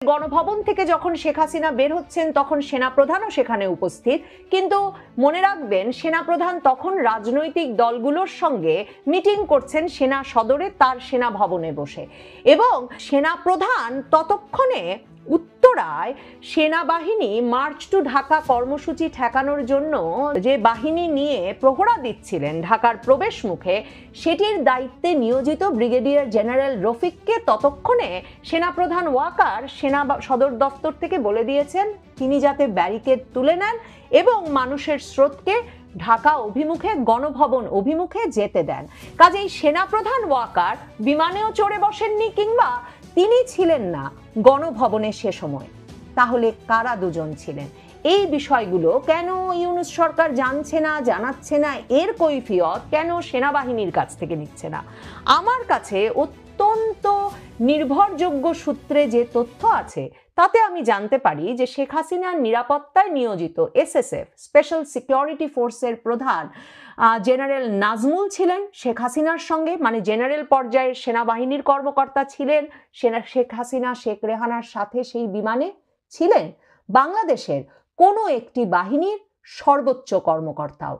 গণভবন থেকে যখন শেখ হাসিনা বের হচ্ছেন তখন সেনাপ্রধানও সেখানে উপস্থিত, কিন্তু মনে রাখবেন সেনাপ্রধান তখন রাজনৈতিক দলগুলোর সঙ্গে মিটিং করছেন সেনা সদরে, তার সেনা ভবনে বসে, এবং সেনাপ্রধান ততক্ষণে উত্তরায় সেনাবাহিনী মার্চ টু ঢাকা কর্মসূচি ঠেকানোর জন্য যে বাহিনী নিয়ে প্রহরা দিচ্ছিলেন ঢাকার প্রবেশ মুখে, সেটির দায়িত্বে নিয়োজিত ব্রিগেডিয়ার জেনারেল রফিককে ততক্ষণে সেনাপ্রধান ওয়াকার সেনা সদর দপ্তর থেকে বলে দিয়েছেন তিনি যাতে ব্যারিকেড তুলে নেন এবং মানুষের স্রোতকে ঢাকা অভিমুখে গণভবন অভিমুখে যেতে দেন। কাজেই সেনাপ্রধান ওয়াকার বিমানেও চড়ে বসেননি কিংবা তিনি ছিলেন না গণভবনে সে সময়। তাহলে কারা দুজন ছিলেন? এই বিষয়গুলো কেন ইউনূস সরকার জানছে না, জানাচ্ছে না, এর কৈফিয়ত কেন সেনাবাহিনীর কাছ থেকে নিচ্ছে না? আমার কাছে অত্যন্ত নির্ভরযোগ্য সূত্রে যে তথ্য আছে তাতে আমি জানতে পারি যে শেখ হাসিনার নিরাপত্তায় নিয়োজিত এসএসএফ স্পেশাল সিকিউরিটি ফোর্সের প্রধান জেনারেল নাজমুল ছিলেন শেখ হাসিনার সঙ্গে, মানে জেনারেল পর্যায়ের সেনাবাহিনীর কর্মকর্তা ছিলেন, শেখ হাসিনা শেখ রেহানার সাথে সেই বিমানে ছিলেন। বাংলাদেশের কোনো একটি বাহিনীর সর্বোচ্চ কর্মকর্তাও